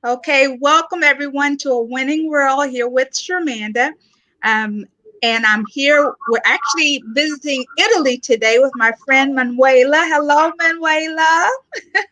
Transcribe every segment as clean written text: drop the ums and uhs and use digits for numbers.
Okay, welcome everyone to A Winning World here with Shermanda. Um, and I'm here. We're actually visiting Italy today with my friend Manuela. Hello, Manuela.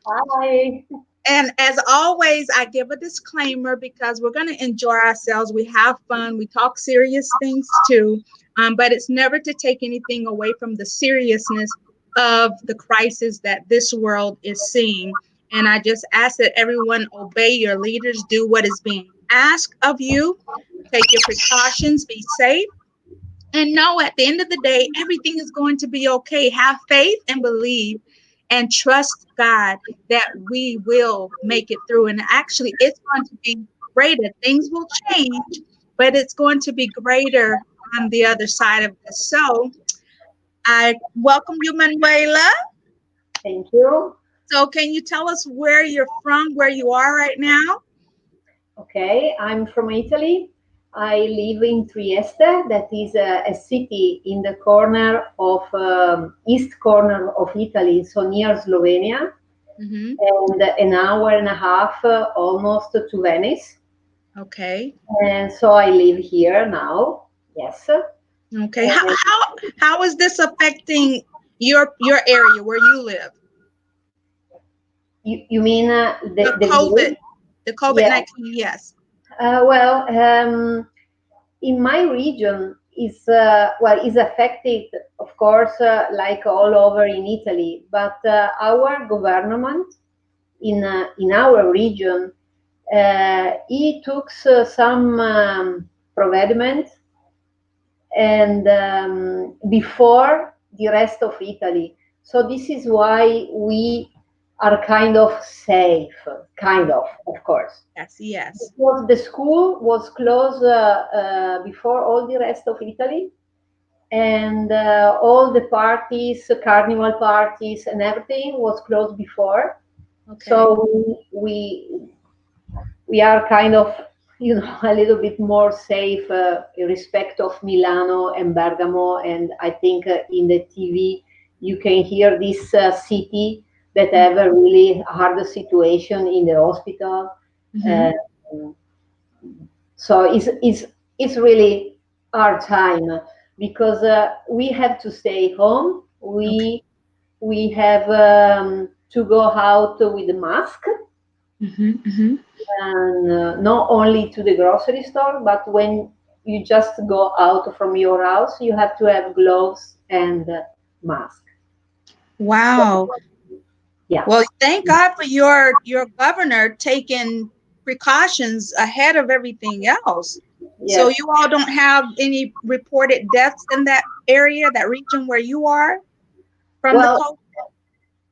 Hi. And as always, I give a disclaimer because we're going to enjoy ourselves. We have fun. We talk serious things too. But it's never to take anything away from the seriousness of the crisis that this world is seeing. And I just ask that everyone obey your leaders, do what is being asked of you, take your precautions, be safe. And know at the end of the day, everything is going to be okay. Have faith and believe and trust God that we will make it through. And actually, it's going to be greater. Things will change, but it's going to be greater on the other side of this. So I welcome you, Manuela. Thank you. So, can you tell us where you're from, where you are right now? Okay, I'm from Italy. I live in Trieste, that is a city in the corner of east corner of Italy, so near Slovenia, Hmm. and an hour and a half almost to Venice. Okay. And so I live here now. Yes. Okay. How, And how, how is this affecting your area where you live? you mean The the COVID, village? the Yeah. COVID-19, yes. Well, in my region is affected, of course, like all over in Italy, but our government in our region he took some provisions and before the rest of Italy. So this is why we are kind of safe, of course. Yes, yes. Because the school was closed before all the rest of Italy, and all the parties, carnival parties, and everything was closed before. Okay. So we are kind of, a little bit more safe in respect of Milano and Bergamo. And I think in the TV you can hear this city that have a really hard situation in the hospital. Mm-hmm. Uh, so it's really our time because we have to stay home. Okay. We have to go out with a mask, Mm-hmm. Mm-hmm. and not only to the grocery store, but when you just go out from your house, you have to have gloves and mask. So Wow. yeah. Well, thank God for your governor taking precautions ahead of everything else. So Yes. you all don't have any reported deaths in that area, that region where you are from the Well, COVID?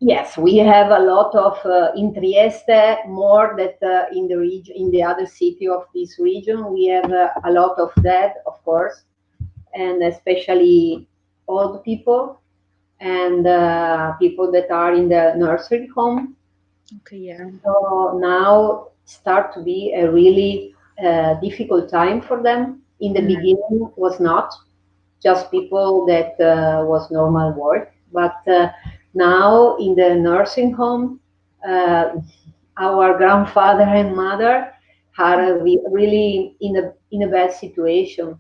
yes, we have a lot of in Trieste, more that in the region, in the other city of this region, we have a lot of that, of course, and especially old people and people that are in the nursery home. Okay, yeah. So now start to be a really difficult time for them. In the Mm. beginning, was not just people that was normal work, but now in the nursing home, uh, our grandfather and mother are really in a bad situation.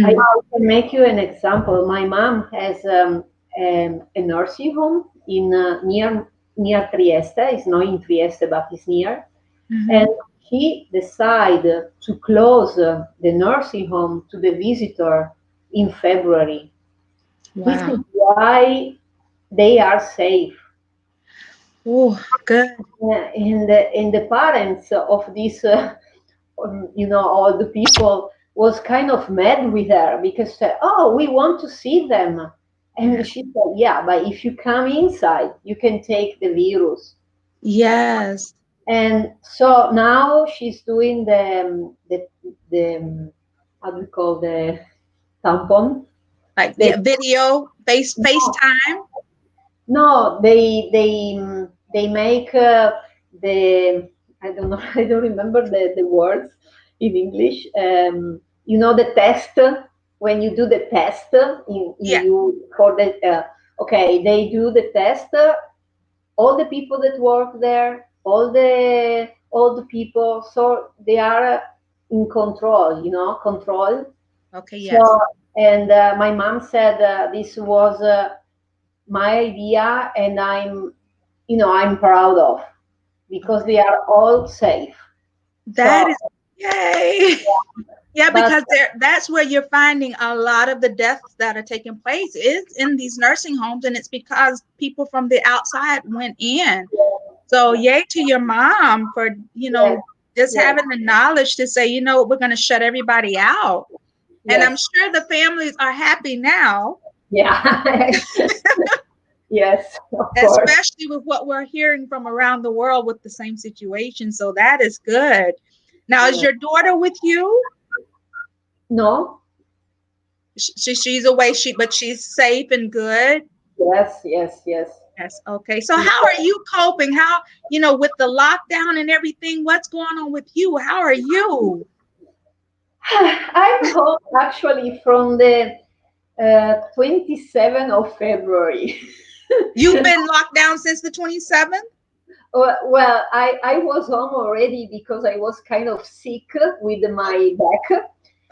I Mm. can make you an example. My mom has a nursing home in near Trieste. It's not in Trieste, but it's near. And Mm-hmm. he decided to close the nursing home to the visitor in February. This is Wow. why they are safe. Oh, good. And the parents of these, all the people was kind of mad with her because, oh, we want to see them. Yeah. And she said, yeah, but if you come inside, you can take the virus. Yes. And so now she's doing the how do you call the tampon? Like, The, yeah, video, no, FaceTime. no, they make the I don't know, I don't remember the words in English. The test when you do the test in Yeah. you for the okay, they do the test. All the people that work there, all the old people, so they are in control, control. Okay, yes. So, and my mom said this was my idea, and I'm proud of, because Okay. they are all safe. That So, is yay. Yeah, but because that's where you're finding a lot of the deaths that are taking place is in these nursing homes, and it's because people from the outside went in. So yay to your mom for, yes, just yes, having the knowledge to say, we're going to shut everybody out. And I'm yes, sure the families are happy now, yeah, yes, of course. especially with what we're hearing from around the world with the same situation. So that is good. Now, is Yeah. your daughter with you? No, She's away, but she's safe and good. yes, yes, yes. Yes. Okay. So how are you coping? How, with the lockdown and everything, what's going on with you? How are you? I'm home actually from the 27th of February. You've been locked down since the 27th? Well, I was home already because I was kind of sick with my back.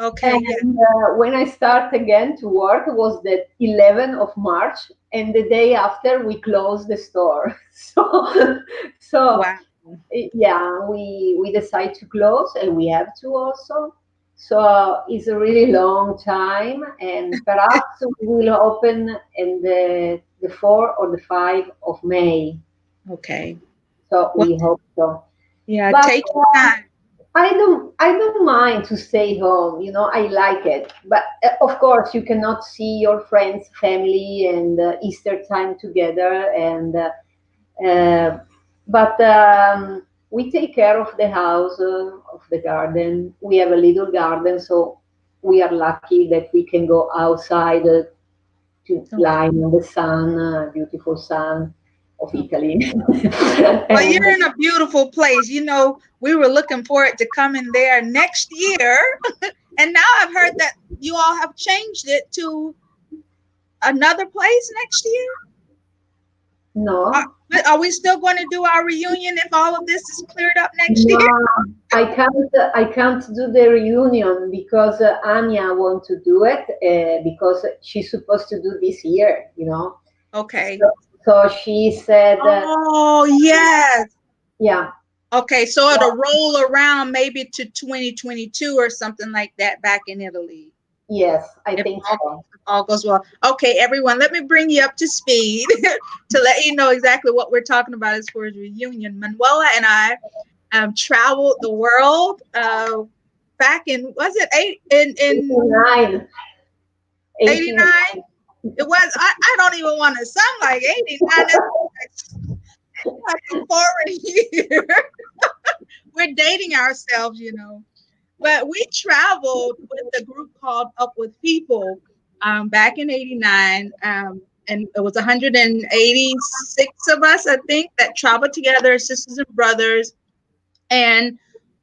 Okay. Yeah. And when I start again to work was the 11th of March, and the day after we closed the store. So Wow. yeah, we decide to close, and we have to also. So it's a really long time, and perhaps we will open in the 4 or the 5 of May. Okay. So Well, we hope so. yeah, But take your time. I don't mind to stay home. I like it. But of course, you cannot see your friends, family, and Easter time together. And uh, but we take care of the house, of the garden. We have a little garden, so we are lucky that we can go outside to Okay. lie in the sun, beautiful sun of Okay. Italy. Well, And you're in a beautiful place. We were looking forward to coming there next year. And now I've heard that you all have changed it to another place next year. Are, no, are we still going to do our reunion if all of this is cleared up next year? no, I can't do the reunion because Anya want to do it because she's supposed to do this year. Okay. So she said, Oh, yes. yeah, Okay, so yeah, it'll roll around maybe to 2022 or something like that back in Italy. yes, I If think all, so. if all goes well. Okay, everyone, let me bring you up to speed to let you know exactly what we're talking about as far as reunion. Manuela and I traveled the world back in, was it in 89, 89. 89? It was, I don't even want to sound like 89. That's like a foreign year. We're dating ourselves. But we traveled with a group called Up with People back in 89. And it was 186 of us, I think, that traveled together, sisters and brothers. And,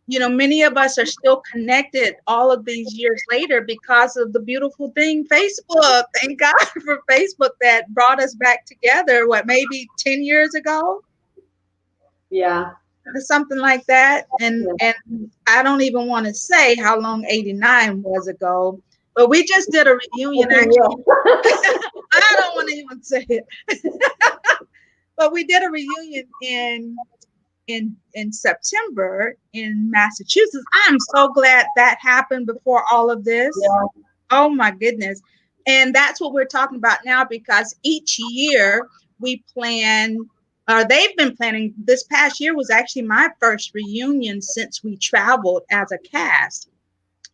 many of us are still connected all of these years later because of the beautiful thing, Facebook. Thank God for Facebook that brought us back together, what, maybe 10 years ago? Yeah, Or something like that. And yeah. and I don't even want to say how long 89 was ago, but we just did a reunion actually. I don't want to even say it. But we did a reunion in September in Massachusetts. I'm so glad that happened before all of this. Yeah, Oh my goodness. And that's what we're talking about now because each year we plan, or they've been planning. This past year was actually my first reunion since we traveled as a cast.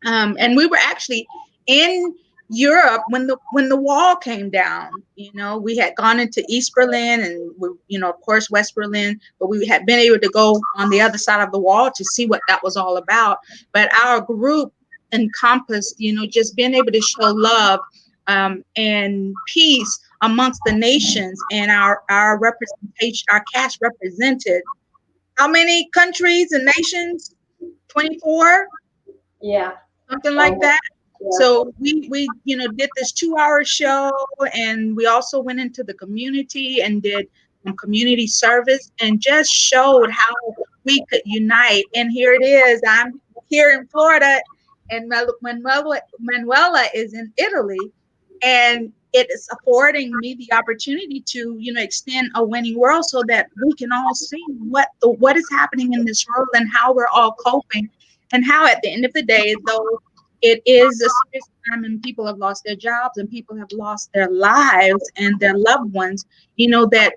And we were actually in Europe when the wall came down. We had gone into East Berlin and of course West Berlin, but we had been able to go on the other side of the wall to see what that was all about. But our group encompassed, just being able to show love and peace amongst the nations, and our representation, our cast represented how many countries and nations? 24, yeah. something like Almost. that. Yes, So we did this 2-hour show, and we also went into the community and did community service and just showed how we could unite. And here it is. I'm here in Florida, and Manuela is in Italy, and it is affording me the opportunity to, extend a winning world so that we can all see what is happening in this world and how we're all coping, and how at the end of the day, though it is a serious time and people have lost their jobs and people have lost their lives and their loved ones, that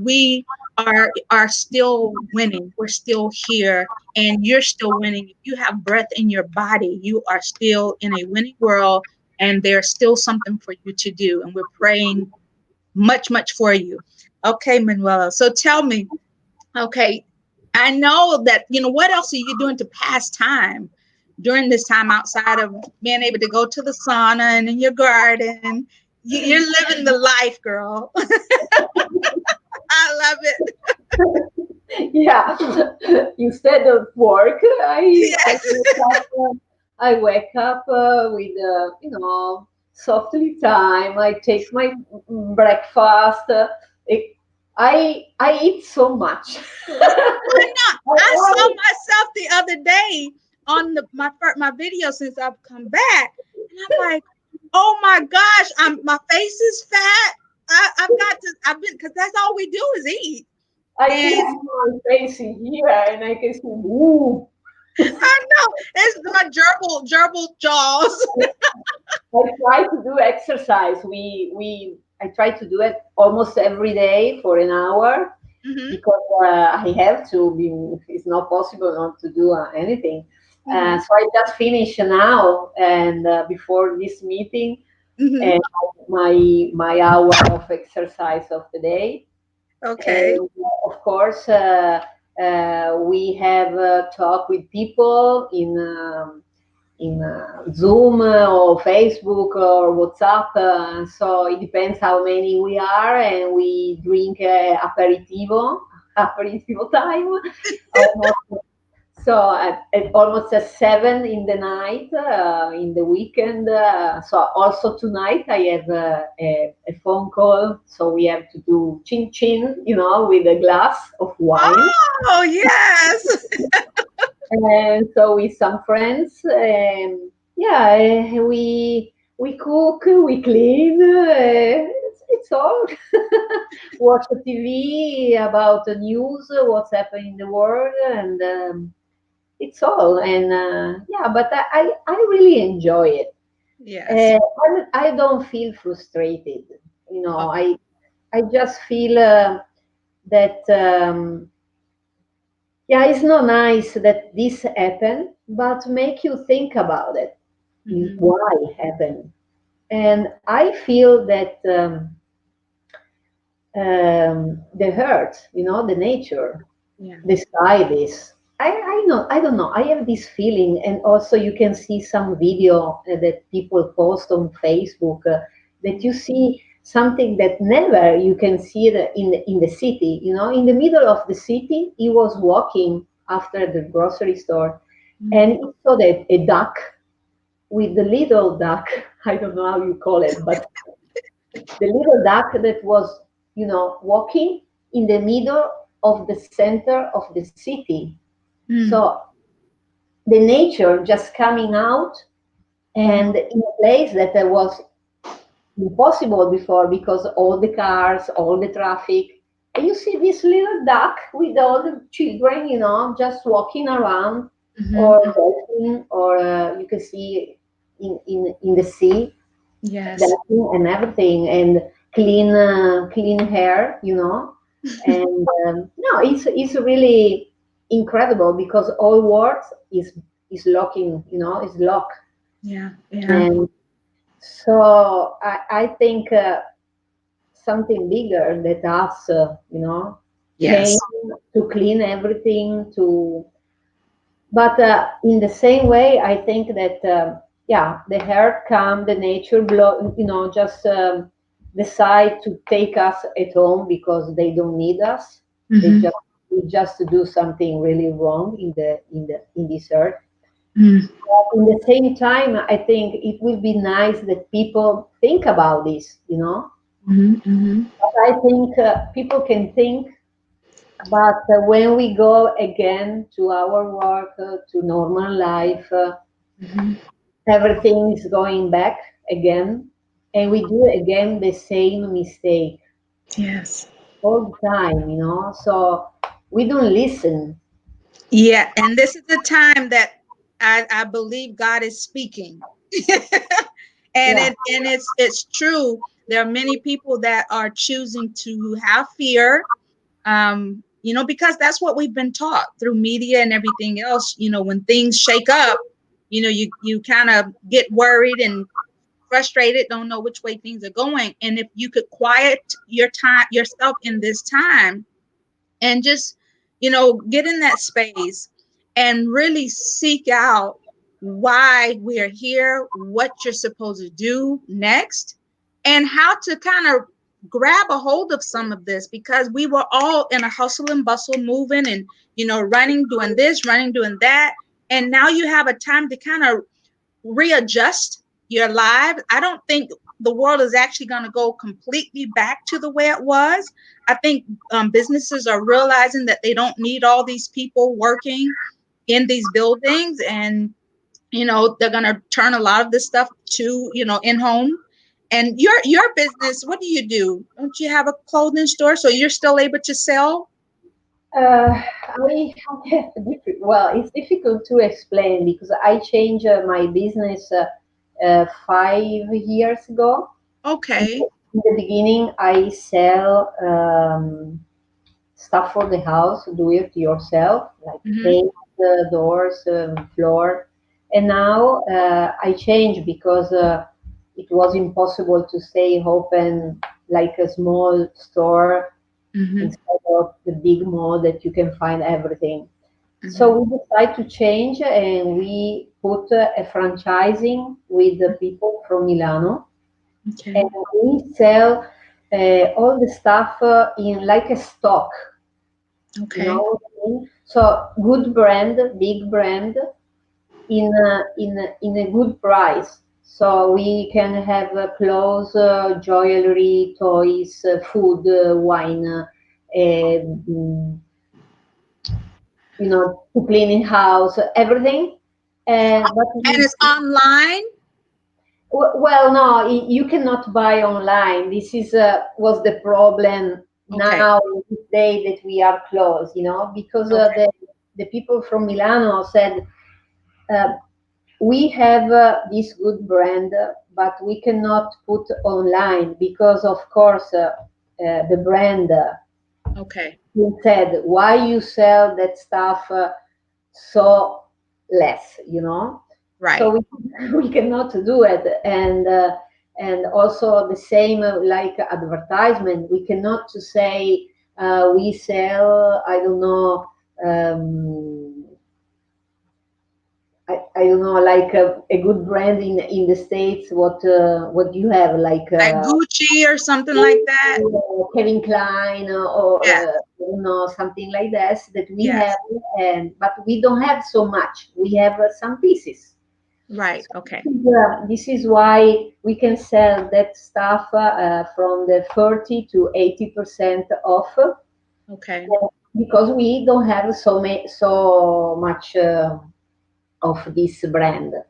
we are still winning. We're still here, and you're still winning. If you have breath in your body, you are still in a winning world, and there's still something for you to do. And we're praying much, much for you. Okay, Manuela. So tell me, okay, I know that, what else are you doing to pass time during this time outside of being able to go to the sauna and in your garden? You're living the life, girl. I love it. Yeah. Instead of work, I Yes. wake up. I wake up with softly time. I take my breakfast. It, I eat so much. I know. I, I saw I, myself the other day on my video since I've come back, and I'm like, oh my gosh, my face is fat. I've got to. I've been because that's all we do is eat, I can see and my face in here, and I can see. Ooh. I know it's my gerbil jaws. I try to do exercise. I try to do it almost every day for an hour Hmm. because I have to. It's not possible not to do anything. Hmm. So I just finished now, and before this meeting, Hmm. and my hour of exercise of the day. Okay. And of course, we have talk with people in Zoom or Facebook or WhatsApp. So it depends how many we are, and we drink aperitivo time. Almost, so at almost at 7 in the night in the weekend. So also tonight I have a phone call. So we have to do chin chin, with a glass of wine. Oh yes. And so with some friends, yeah, we cook, we clean. It's all watch the TV about the news, what's happening in the world, and it's all. And yeah, but I really enjoy it. Yes. I don't feel frustrated. You know, Oh. I just feel that. Yeah, it's not nice that this happened, but make you think about it, Hmm. why it happened. And I feel that the earth, the nature, Yeah. decide this. I know, I don't know. I have this feeling, and also you can see some video that people post on Facebook that you see something that never you can see it in the city. In the middle of the city, he was walking after the grocery store, and Hmm. he saw that a duck with the little duck. I don't know how you call it, but the little duck that was, walking in the middle of the center of the city. Mm. So the nature just coming out, Yeah. and in a place that there was impossible before because all the cars, all the traffic. And you see this little duck with all the children, just walking around or Hmm. walking, or you can see in the sea Yes. dancing and everything, and clean hair, and no, it's really incredible because all words is locking, is locked. Yeah. Yeah. And so I think something bigger that us, came Yes. to clean everything, to but in the same way, I think that yeah, the earth come, the nature blow, just decide to take us at home because they don't need us. They Hmm. just to do something really wrong in this earth. Hmm. But in the same time, I think it will be nice that people think about this. Hmm. Hmm. But I think people can think But when we go again to our work, to normal life, Mhm. everything is going back again, and we do again the same mistake Yes. all the time, So we don't listen. Yeah, and this is the time that I believe God is speaking. And Yeah. it's true. There are many people that are choosing to have fear, because that's what we've been taught through media and everything else. When things shake up, you kind of get worried and frustrated, don't know which way things are going. And if you could quiet yourself in this time, and just get in that space and really seek out why we're here, what you're supposed to do next, and how to kind of grab a hold of some of this, because we were all in a hustle and bustle, moving and running, doing this, running, doing that. And now you have a time to kind of readjust your lives. I don't think the world is actually going to go completely back to the way it was. I think businesses are realizing that they don't need all these people working in these buildings, and they're going to turn a lot of this stuff to in home. And your business, what do you do? Don't you have a clothing store, so you're still able to sell? I have well, it's difficult to explain because I changed my business 5 years ago. In Okay. the beginning, I sell stuff for the house, do it yourself, like Mm-hmm. paint, doors, floor. And now I changed because it was impossible to stay open like a small store Mm-hmm. instead of the big mall that you can find everything. Mm-hmm. So we decided to change and we put a franchising with the people from Milano, and Okay. we sell all the stuff in like a stock, you know Okay. what I mean? So good brand, big brand, in a good price. So we can have clothes, jewelry, toys, food, wine, mm, to clean in house, everything. But And it's online. well, no, you cannot buy online. This is was the problem Okay. now this day that we are closed, because Okay. the people from Milano said uh, we have this good brand, but we cannot put online because, of course, the brand Okay. said, why you sell that stuff so less, So Right. we cannot do it, and also the same like advertisement. We cannot to say we sell, I don't know. Um, I don't know, like a good brand in the States. What do you have like Like Gucci or something like that. Kevin Klein or Yes. something like this that we have, Yes. and but we don't have so much. We have some pieces. Right. So Okay. this is why we can sell that stuff from the 30 to 80% off, Okay. because we don't have so much of this brand. Okay.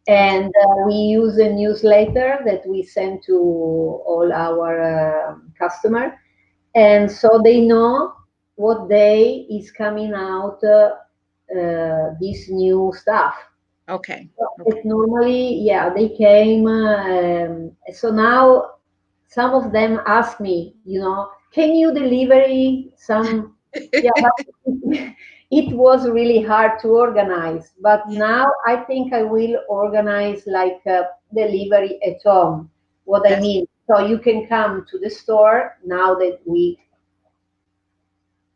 And we use a newsletter that we send to all our customer, and so they know what day is coming out this new stuff. Okay. It Okay. normally, yeah, they came. So now some of them ask me, can you deliver some? Yeah, but it was really hard to organize. But Yeah. now I think I will organize like delivery at home. What I That's mean, so you can come to the store now that we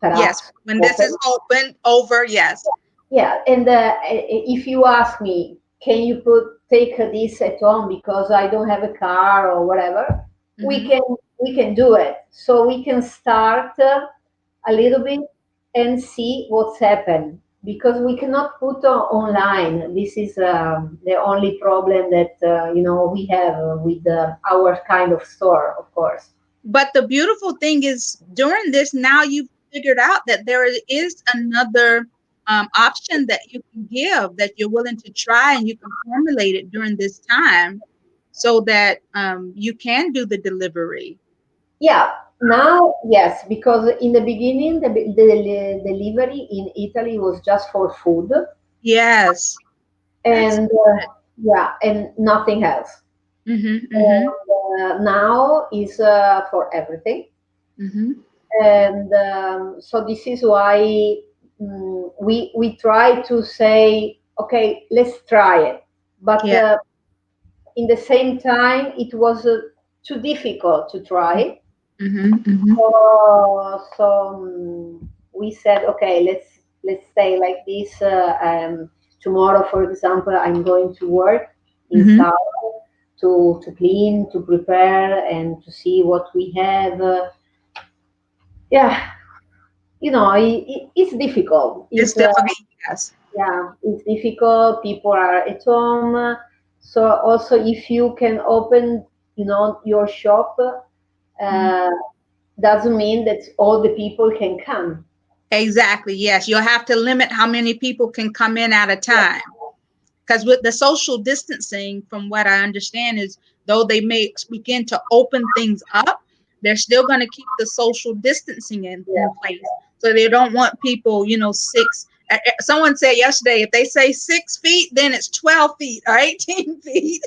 yes. perhaps When this open. is open over, yes. Yeah, and if you ask me, can you take this at home because I don't have a car or whatever, we Hmm. can we can do it. So we can start a little bit and see what's happened, because we cannot put online. This is the only problem that we have with our kind of store, of course. But the beautiful thing is, during this, now you've figured out that there is another option that you can give, that you're willing to try, and you can formulate it during this time so that you can do the delivery. Yeah, now yes, because in the beginning the delivery in Italy was just for food, Yes, that's and yeah, and nothing else. mm-hmm, mm-hmm, And now is for everything, mm-hmm. and so this is why we try to say, okay, let's try it, but Yeah. in the same time it was too difficult to try. Mm-hmm, mm-hmm, So we said, okay, let's stay like this. Tomorrow, for example, I'm going to work mm-hmm. inside to clean, to prepare, and to see what we have. Yeah, it's difficult. It's It's difficult. Yes. Yeah, it's difficult. People are at home, so also if you can open, your shop. Mhm. Uh, doesn't mean that all the people can come. Exactly. Yes. You'll have to limit how many people can come in at a time. Because with the social distancing, from what I understand, is though they may begin to open things up, they're still going to keep the social distancing in Yeah. place. So they don't want people, six. Someone said yesterday, if they say 6 feet, then it's 12 feet or 18 feet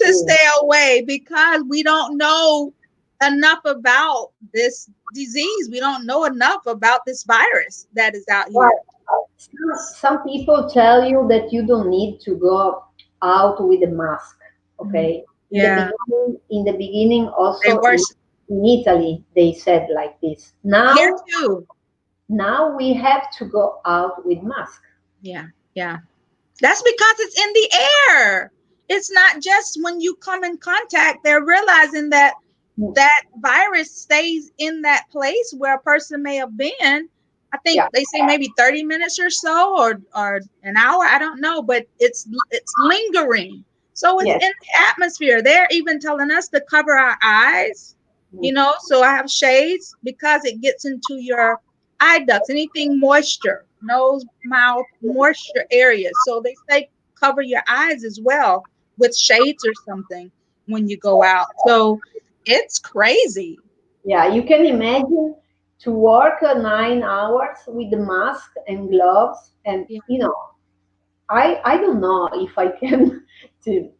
to Yeah. stay away, because we don't know enough about this disease. We don't know enough about this virus that is out Well, here. some people tell you that you don't need to go out with a mask. Mhm. Okay. Yeah, In the beginning, they also were in Italy, they said like this. here Now, too. now we have to go out with mask. Yeah, yeah. That's because it's in the air. It's not just when you come in contact. They're realizing that that virus stays in that place where a person may have been. I think Yeah. they say maybe 30 minutes or so, or an hour. I don't know, but it's lingering. So it's Yes. in the atmosphere. They're even telling us to cover our eyes, so I have shades because it gets into your eye ducts, anything moisture, nose, mouth, moisture areas. So they say cover your eyes as well with shades or something when you go out. So it's crazy. Yeah, you can imagine to work 9 hours with the mask and gloves, and Yeah. I don't know if I can to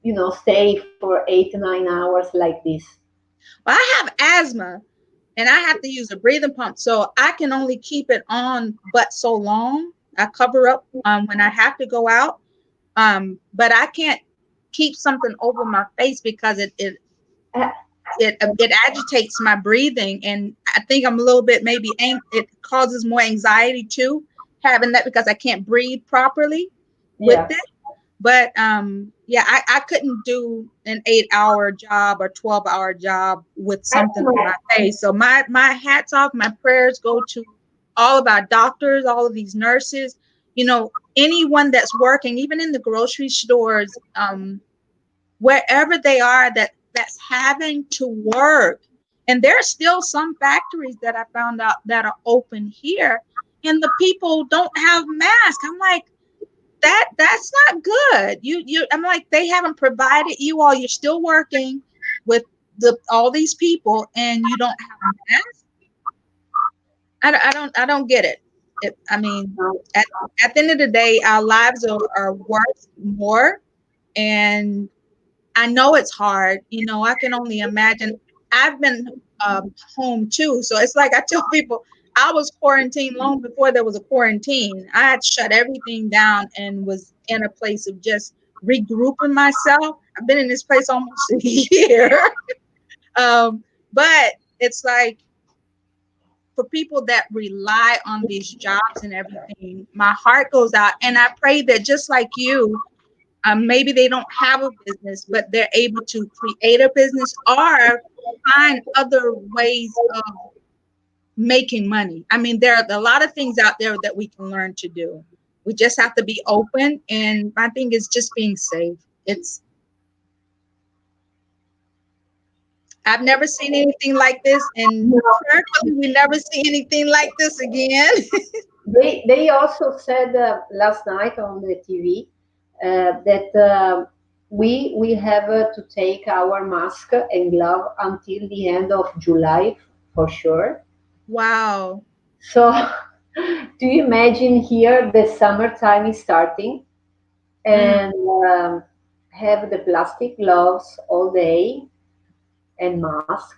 stay for 8 9 hours like this. Well, I have asthma and I have to use a breathing pump. So I can only keep it on but so long. I cover up when I have to go out. But I can't keep something over my face because Uh, it agitates my breathing, and I think I'm a little bit maybe it causes more anxiety too, having that, because I can't breathe properly with yeah, it. But yeah, I couldn't do an 8 hour job or 12-hour job with I something don't on know. my face. So my hats off, my prayers go to all of our doctors, all of these nurses, anyone that's working, even in the grocery stores, wherever they are, that's having to work. And there are still some factories that I found out that are open here, and the people don't have masks. I'm like, that's not good. I'm like, they haven't provided you all. You're still working with all these people, and you don't have masks. I don't get it. I mean, at the end of the day, our lives are worth more, and I know it's hard. I can only imagine. I've been home too. So it's like I tell people, I was quarantined long before there was a quarantine. I had shut everything down and was in a place of just regrouping myself. I've been in this place almost a year. um, but it's like, for people that rely on these jobs and everything, my heart goes out. And I pray that just like you, maybe they don't have a business, but they're able to create a business or find other ways of making money. I mean, there are a lot of things out there that we can learn to do. We just have to be open. And my thing is just being safe. I've never seen anything like this, and No, prayerfully, we never see anything like this again. they also said last night on the TV that we have to take our mask and glove until the end of July for sure. Wow. So, do you imagine here the summertime is starting Mm. and have the plastic gloves all day and mask?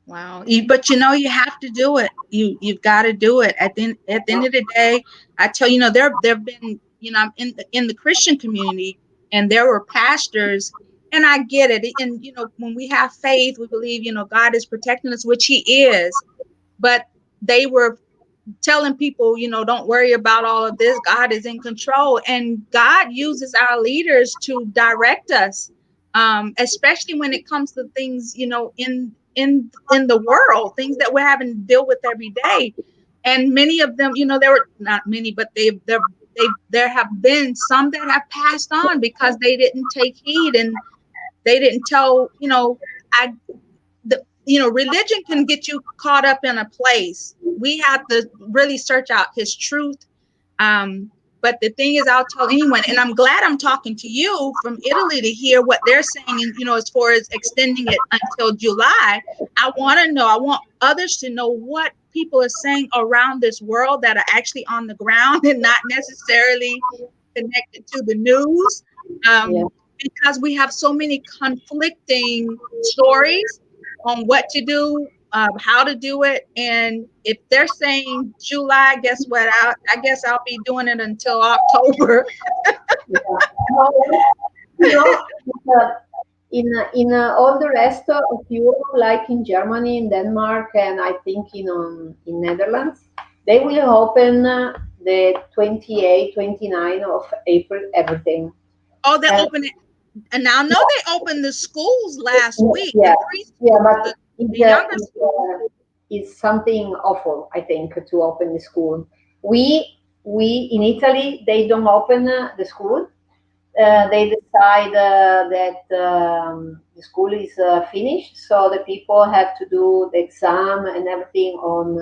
Wow. But you have to do it. You've got to do it. At the end of the day, I tell you, there've been, I'm in the Christian community, and there were pastors, and I get it. And when we have faith, we believe, God is protecting us, which He is. But they were telling people, don't worry about all of this. God is in control, and God uses our leaders to direct us, especially when it comes to things, in the world, things that we're having to deal with every day. And many of them, there were not many, but there have been some that have passed on because they didn't take heed, and they didn't tell, I religion can get you caught up in a place. We have to really search out His truth. um but the thing is, I'll tell anyone, and I'm glad I'm talking to you from Italy to hear what they're saying, and as far as extending it until July. I want others to know what people are saying around this world that are actually on the ground and not necessarily connected to the news, Yeah, because we have so many conflicting stories on what to do, how to do it. And if they're saying July, guess what? I guess I'll be doing it until October. yeah. No, you know, uh, in all the rest of Europe, like in Germany, in Denmark, and I think in Netherlands, they will open the 28, 29 of April, everything. Oh, they And open it. And now I know they opened the schools last week, the yeah, yeah, preschool, but the younger school. it's something awful, I think, to open the school. We in Italy, they don't open the school. They decide that the school is finished, so the people have to do the exam and everything on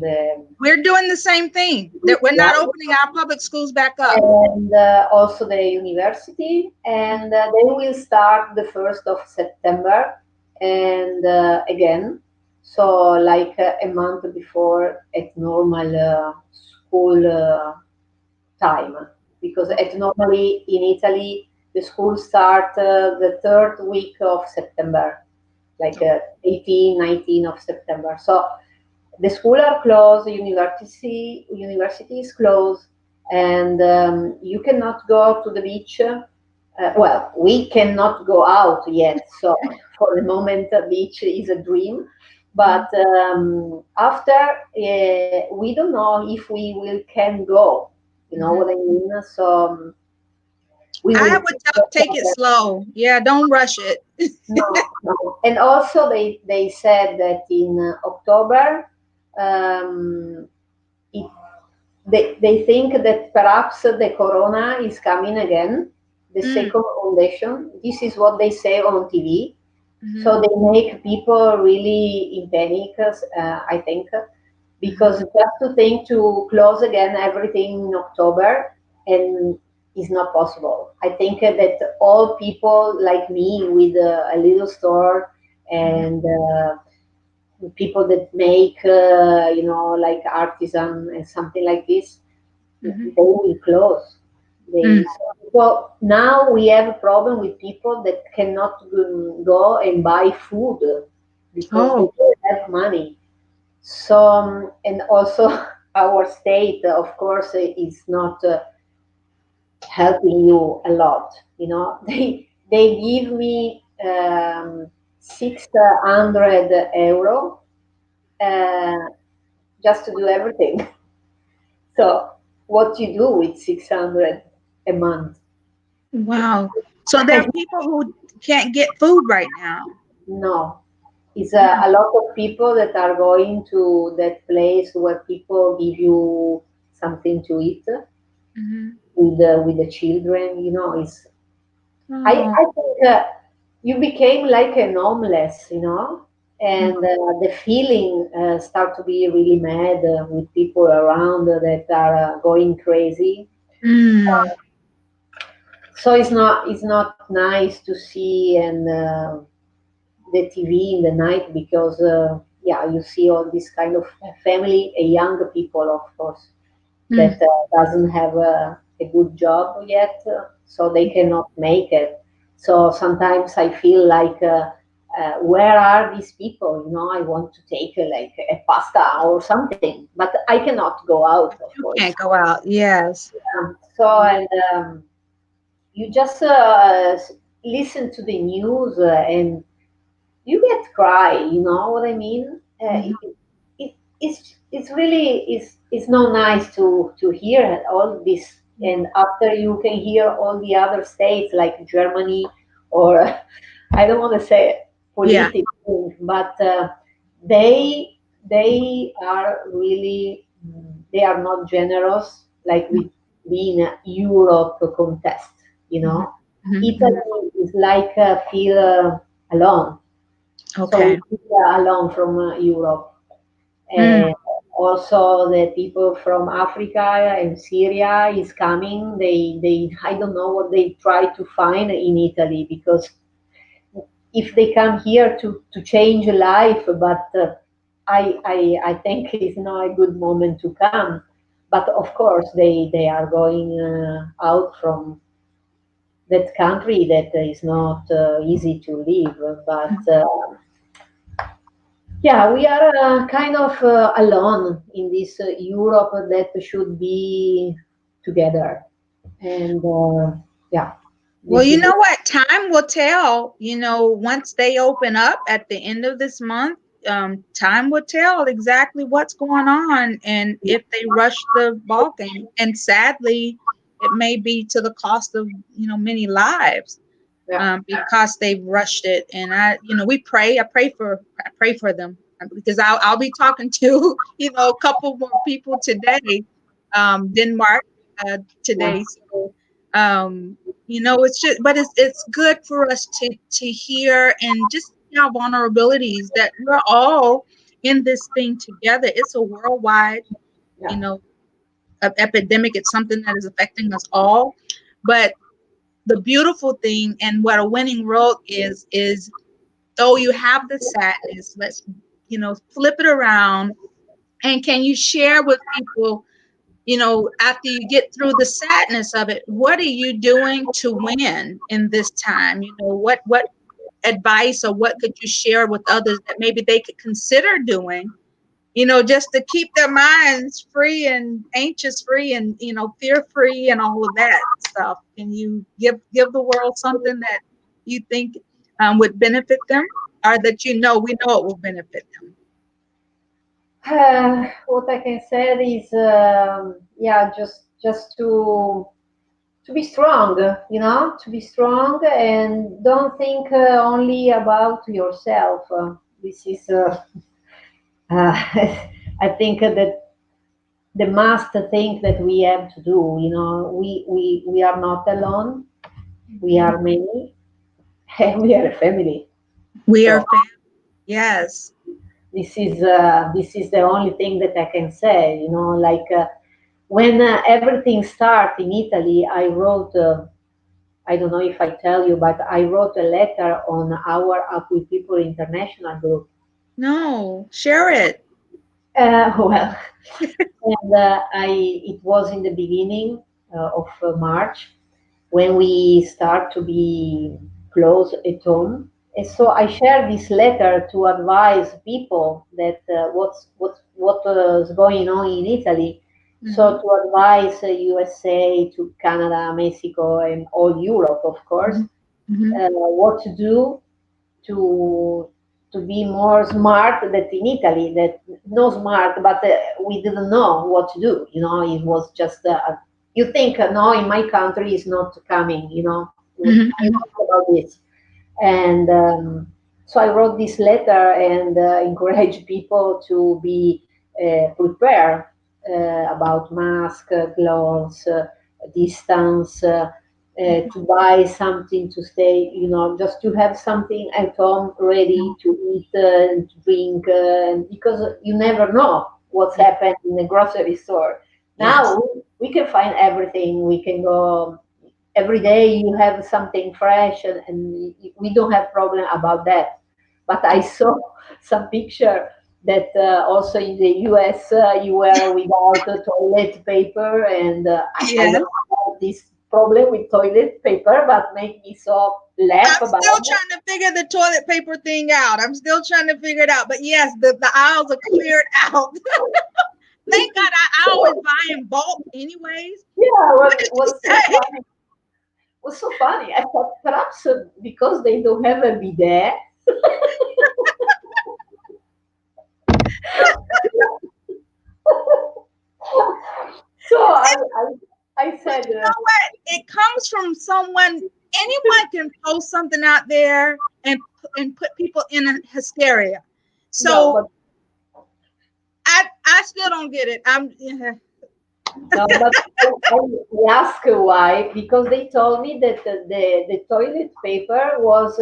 the We're doing the same thing. That we're yeah, not opening our public schools back up. and also the university, and they will start the 1st of September, and again, so like a month before at normal school time, because at normally in Italy the school start the third week of September, like 18, 19 of September. So the school are closed, university is closed, and you cannot go to the beach. Well, we cannot go out yet, so for the moment, the beach is a dream. But after, we don't know if we will can go. You know Mhm. what I mean? So we I will. would take it slow. Yeah, don't rush it. No, no. And also, they said that in October, um, it, they think that perhaps the corona is coming again, the Mm, second foundation. This is what they say on TV. mhm, So they make people really in panic, I think, mhm. because just to think to close again everything in October and is not possible. I think that all people like me with a little store Mhm, and people that make, like artisan and something like this, mhm, they will close. mm. So now we have a problem with people that cannot go and buy food because they Oh, don't have money. So, and also our state, of course, is not helping you a lot. You know, they give me 600 euro uh, just to do everything. So, what you do with 600 a month? wow. So there are people who can't get food right now. No, it's Mm, a lot of people that are going to that place where people give you something to eat mhm. with the children. You know, it's Oh, I think. you became like an homeless, and the feeling start to be really mad with people around that are going crazy. Mm, So it's not nice to see and the TV in the night because yeah, you see all this kind of family, young people, of course, that mm, doesn't have a good job yet, so they cannot make it. So sometimes I feel like, where are these people? I want to take like a pasta or something, but I cannot go out, of you course. can't go out. Yes. So and you just listen to the news and you get cry. You know what I mean? Mhm. It's really it's not nice to hear all this, and after you can hear all the other states like Germany or I don't want to say Yeah. politics, but they are really, they are not generous like Mhm, we in Europe contest. mhm, mhm, mhm. Italy is like feel alone, so we Okay. feel alone from Europe. Mm. And also the people from Africa and Syria is coming. They I don't know what they try to find in Italy, because if they come here to change life, but I think it's not a good moment to come. But of course, they are going out from that country that is not easy to live. But yeah, we are kind of alone in this Europe that should be together. And yeah, Well, this you is know what? Time will tell. Once they open up at the end of this month, time will tell exactly what's going on and if they rush the ball game. And sadly, it may be to the cost of many lives, yeah, because they've rushed it. And we pray. I pray for them, because I'll be talking to a couple more people today, Denmark, yeah, today. So, it's just, but it's good for us to hear and just see our vulnerabilities, that we're all in this thing together. It's a worldwide, you yeah, know, epidemic. It's something that is affecting us all. But the beautiful thing and what a winning road is, though you have the sadness, let's flip it around. And can you share with people, after you get through the sadness of it, what are you doing to win in this time? What advice, or what could you share with others that maybe they could consider doing, just to keep their minds free and anxious free and fear free and all of that stuff. Can you give the world something that you think would benefit them, or that we know it will benefit them? what I can say is, yeah, just to be strong, to be strong and don't think only about yourself. This is, I think that the must thing that we have to do. We are not alone. We are many, and we are a family. We are So family. Yes. this is the only thing that I can say. Like when everything started in Italy, I wrote. I don't know if I tell you, but I wrote a letter on our Up with People International group. No, share it. Well, and it was in the beginning of March when we start to be close at home. And so I share this letter to advise people that what is going on in Italy. Hmm. So to advise USA, to Canada, Mexico, and all Europe, of course, Hmm. Hmm. what to do to to be more smart than in Italy. That no smart, but we didn't know what to do. It was just you think no, in my country is not coming. You Hmm. know about this, and so I wrote this letter and encouraged people to be prepared about mask, gloves, distance. to buy something to stay, just to have something at home ready to eat and to drink, because you never know what's happened in the grocery store. Yes. Now we can find everything. We can go every day. You have something fresh, and we don't have problem about that. But I saw some picture that also in the US you were without toilet paper, and I Yes. don't have this problem with toilet paper, but make me so laugh I'm about still it. trying to figure the toilet paper thing out. I'm still trying to figure it out. But yes, the aisles are cleared out. Thank God I always buy in bulk anyways. Yeah, What did you was so say? funny. Was so funny. I thought perhaps because they don't have a bidet. So I But said, you know what? It comes from someone. Anyone can post something out there and put people in a hysteria. no, So but I still don't get it. I'm no, but I asked why, because they told me that the toilet paper was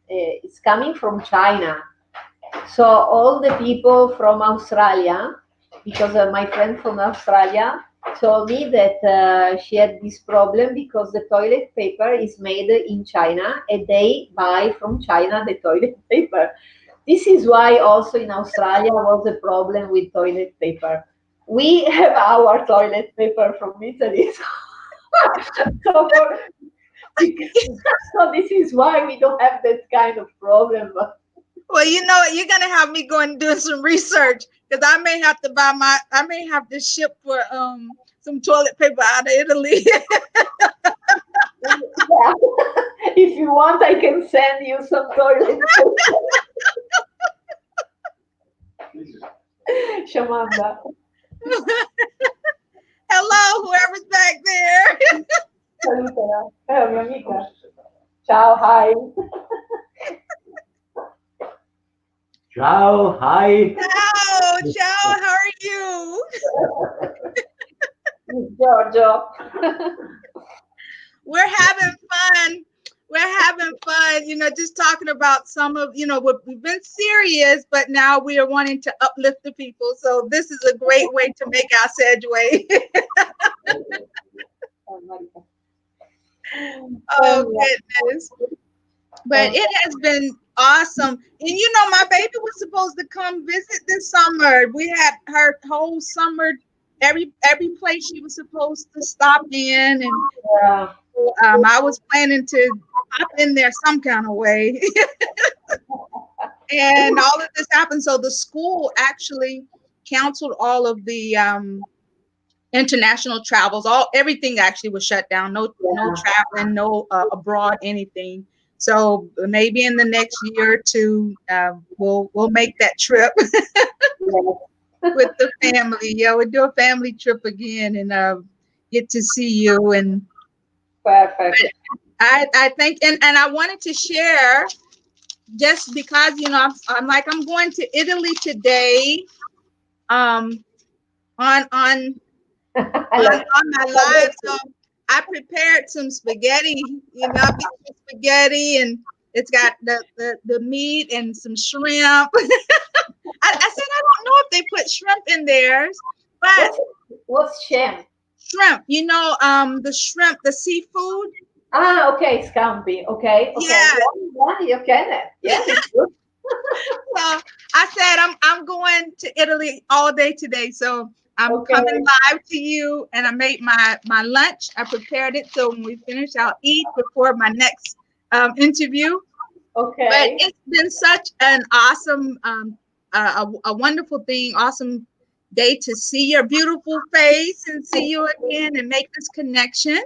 it's coming from China. So all the people from Australia, because my friend from Australia told me that she had this problem because the toilet paper is made in China and they buy from China the toilet paper. This is why also in Australia was a problem with toilet paper. We have our toilet paper from Italy. So, so this is why we don't have that kind of problem. well, you know what? You're gonna have me go and do some research because I may have to I may have to ship for some toilet paper out of Italy. Yeah. If you want, I can send you some toilet paper, Shamanda. Hello, whoever's back there. Salutala. Mia amica. Ciao, hi. Ciao, hi. Ciao, ciao. How are you? Miss Giorgio. We're having fun. We're having fun. Just talking about some of we've been serious, but now we are wanting to uplift the people. So this is a great way to make our segue. Oh, Marica. Oh goodness. But it has been awesome. And my baby was supposed to come visit this summer. We had her whole summer, every place she was supposed to stop in, and Yeah. I was planning to pop in there some kind of way. And all of this happened. So the school actually canceled all of the international travels. Everything actually was shut down. No Yeah. traveling, no abroad anything. So maybe in the next year or two, we'll make that trip with the family. Yeah, we'll do a family trip again and get to see you. And Perfect. I think and I wanted to share just because I'm like I'm going to Italy today. Um, on Allora, on my live. So I prepared some spaghetti. I made some spaghetti and it's got the meat and some shrimp. I said I don't know if they put shrimp in theirs, but what's what's shame? shrimp. The shrimp, the seafood. Ah, okay, scampi. Okay, okay. Yeah. Yeah, you can. Yeah, it's good. So I said I'm going to Italy all day today. So I'm Okay, coming live to you, and I made my lunch. I prepared it so when we finish, I'll eat before my next interview. But okay. it's been such an awesome, a wonderful thing, awesome day to see your beautiful face and see you again and make this connection.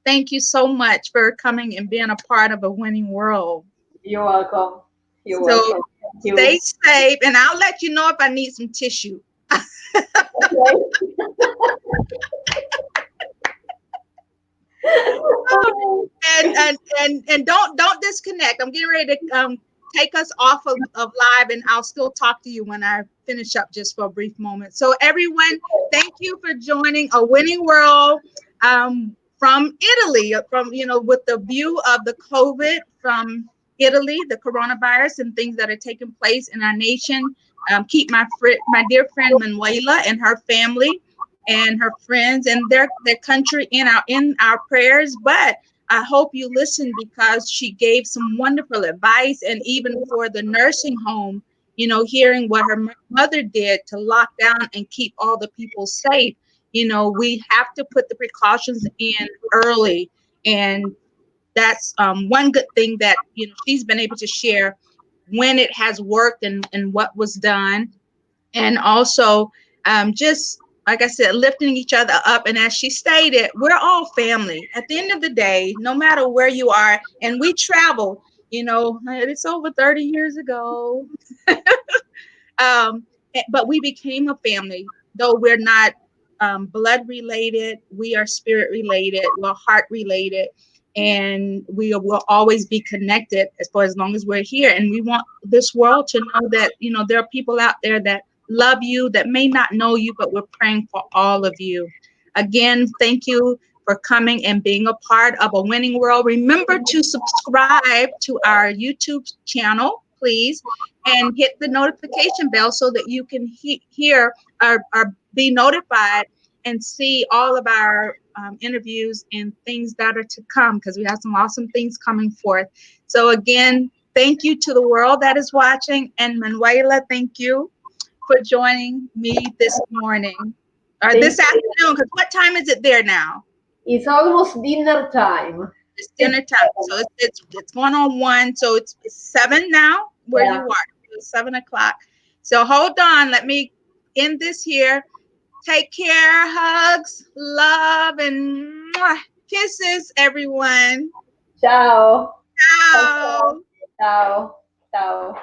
Thank you so much for coming and being a part of a winning world. You're welcome. You're So welcome. Thank stay you. safe, and I'll let you know if I need some tissue. Okay. And don't disconnect. I'm getting ready to take us off of live, and I'll still talk to you when I finish up just for a brief moment. So everyone, thank you for joining a winning world. from Italy, from, with the view of the COVID from Italy, the coronavirus and things that are taking place in our nation. Keep my dear friend Manuela and her family and her friends and their country in our prayers. But I hope you listen, because she gave some wonderful advice, and even for the nursing home, hearing what her mother did to lock down and keep all the people safe. We have to put the precautions in early, and that's one good thing that she's been able to share when it has worked, and what was done. And also, just like I said, lifting each other up. And as she stated, we're all family at the end of the day, no matter where you are. And we travel, it's over 30 years ago. But we became a family, though we're not blood related. We are spirit related. We're heart related, and we will always be connected as long as we're here. And we want this world to know that there are people out there that love you, that may not know you, but we're praying for all of you. Again, thank you for coming and being a part of A Winning World. Remember to subscribe to our YouTube channel, please, and hit the notification bell so that you can hear or be notified and see all of our interviews and things that are to come, because we have some awesome things coming forth. So again, thank you to the world that is watching. And Manuela, thank you for joining me this morning or Thank this you. afternoon, because what time is it there now? It's almost dinner time. It's dinner time. So it's going on one. So it's 7 now where you Yeah. are. It's 7 o'clock. So hold on. Let me end this here. Take care. Hugs, love, and kisses, everyone. Ciao. Ciao. Ciao. Ciao. Ciao.